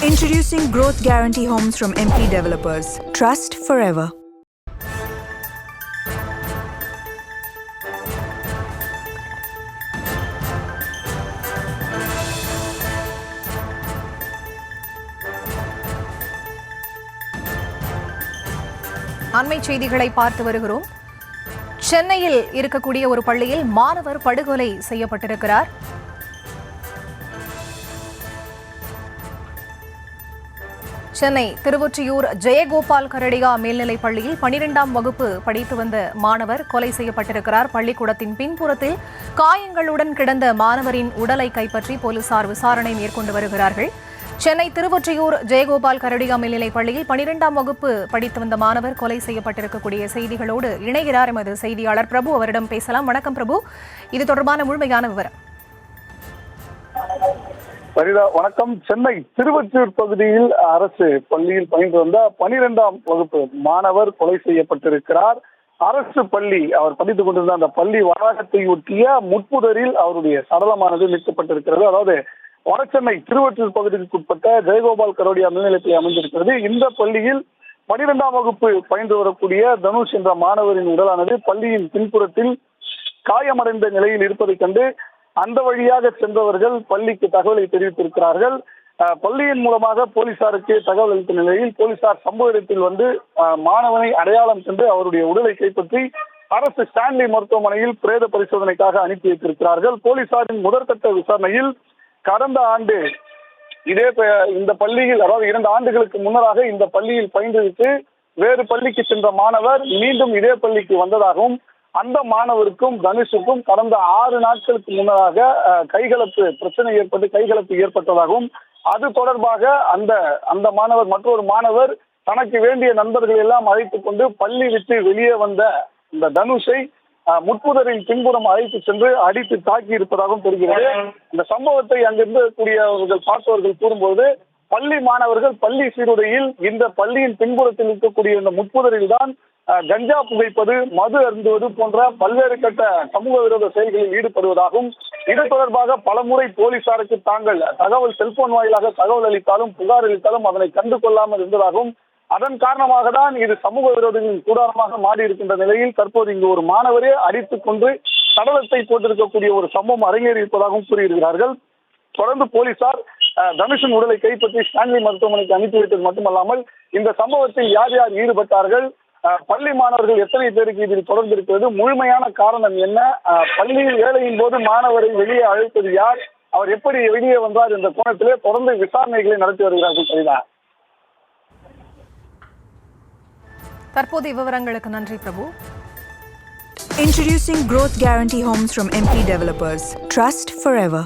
Introducing Growth Guarantee Homes from MP Developers. Trust forever. அண்மை செய்திகளை பார்த்து வருகிறோம். சென்னையில் இருக்கக்கூடிய ஒரு பள்ளியில் மாணவர் படுகொலை செய்யப்பட்டிருக்கிறார். சென்னை திருவொற்றியூர் ஜெயகோபால் கரடியா மேல்நிலைப் பள்ளியில் 12ஆம் வகுப்பு படித்து வந்த மாணவர் கொலை செய்யப்பட்டிருக்கிறார். பள்ளிக்கூடத்தின் பின்புறத்தில் காயங்களுடன் கிடந்த மாணவரின் உடலை கைப்பற்றி போலீசார் விசாரணை மேற்கொண்டு வருகிறார்கள். சென்னை திருவொற்றியூர் ஜெயகோபால் கரடியா மேல்நிலைப் பள்ளியில் 12ஆம் வகுப்பு படித்து வந்த மாணவர் கொலை செய்யப்பட்டிருக்கக்கூடிய செய்திகளோடு இணைகிறார் எமது செய்தியாளர் பிரபு. அவரிடம் பேசலாம். வணக்கம் பிரபு, இது தொடர்பான முழுமையான விவரம். வணக்கம். சென்னை திருவொற்றியூர் பகுதியில் அரசு பள்ளியில் பயின்று வந்த 12ஆம் வகுப்பு மாணவர் கொலை செய்யப்பட்டிருக்கிறார். அரசு பள்ளி அவர் படித்துக் கொண்டிருந்த அந்த பள்ளி வளாகத்தை ஒட்டிய முட்புதரில் அவருடைய சடலமானது மீட்கப்பட்டிருக்கிறது. அதாவது வடசென்னை திருவொற்றியூர் பகுதிக்கு உட்பட்ட ஜெயகோபால் கரோடியா மேல்நிலையத்தில் அமைந்திருக்கிறது. இந்த பள்ளியில் 12ஆம் வகுப்பு பயின்று வரக்கூடிய தனுஷ் என்ற மாணவரின் உடலானது பள்ளியின் பின்புறத்தில் காயமடைந்த நிலையில் இருப்பதைக் கண்டு அந்த வழியாக சென்றவர்கள் பள்ளிக்கு தகவலை தெரிவித்திருக்கிறார்கள். பள்ளியின் மூலமாக போலீசாருக்கு தகவல் அளித்த நிலையில் போலீசார் சம்பவ இடத்தில் வந்து மாணவனை அடையாளம் கண்டு அவருடைய உடலை கைப்பற்றி அரசு ஸ்டான்லி மருத்துவமனையில் பிரேத பரிசோதனைக்காக அனுப்பி வைத்திருக்கிறார்கள். போலீசாரின் முதற்கட்ட விசாரணையில் கடந்த ஆண்டு இந்த பள்ளியில், அதாவது 2 ஆண்டுகளுக்கு முன்னராக இந்த பள்ளியில் பயின்றுவிட்டு வேறு பள்ளிக்கு சென்ற மாணவர் மீண்டும் இதே பள்ளிக்கு வந்ததாகவும் அந்த மாணவருக்கும் தனுஷுக்கும் கடந்த 6 நாட்களுக்கு முன்னதாக கைகலப்பு பிரச்சனை ஏற்பட்டதாகவும் அது தொடர்பாக அந்த மாணவர் மற்றொரு மாணவர் தனக்கு வேண்டிய நண்பர்கள் எல்லாம் அழைத்துக் கொண்டு பள்ளி விட்டு வெளியே வந்த இந்த தனுஷை முட்புதரின் பின்புறம் அழைத்து சென்று அடித்து தாக்கி இருப்பதாகவும் தெரிகிறது. இந்த சம்பவத்தை அங்கிருந்தக்கூடியவர்கள் பார்த்தவர்கள் கூறும்போது பள்ளி மாணவர்கள் பள்ளி சீருடையில் இந்த பள்ளியின் பின்புறத்தில் இருக்கக்கூடிய இந்த முட்புதரில் தான் கஞ்சா புகைப்பது, மது அருந்துவது போன்ற பல்வேறு கட்ட சமூக விரோத செயல்களில் ஈடுபடுவதாகவும் இது தொடர்பாக பலமுறை போலீசாருக்கு தாங்கள் செல்போன் வாயிலாக தகவல் அளித்தாலும் புகார் அளித்தாலும் அதனை கண்டு கொள்ளாமல் இருந்ததாகவும் அதன் காரணமாக தான் இது சமூக விரோதிகளின் கூடாரமாக மாறி இருக்கின்ற நிலையில் தற்போது இங்கு ஒரு மாணவரே அடித்துக் கொண்டு சடலத்தை போட்டிருக்கக்கூடிய ஒரு சம்பவம் அரங்கேறி இருப்பதாகவும் கூறியிருக்கிறார்கள். தொடர்ந்து போலீசார் தனுஷின் உடலை கைப்பற்றி ஸ்டான்லி மருத்துவமனைக்கு அனுப்பி வைத்தது மட்டுமல்லாமல் இந்த சம்பவத்தில் யார் யார் ஈடுபட்டார்கள், பள்ளி மாணவர்கள் எத்தனை பேருக்கு இதில் தொடர்ந்து இருக்கிறது, முழுமையான காரணம் என்ன, பள்ளியில் வேலையின் போது மாணவரை வெளியே அழைத்தது யார், அவர் எப்படி வெளியே வந்தார் என்ற கோணத்திலே தொடர்ந்து விசாரணைகளை நடத்தி வருகிறார்கள். சரிதா, தற்போதைய விவரங்களுக்கு நன்றி பிரபு. Introducing Growth Guarantee Homes from MP Developers. Trust forever.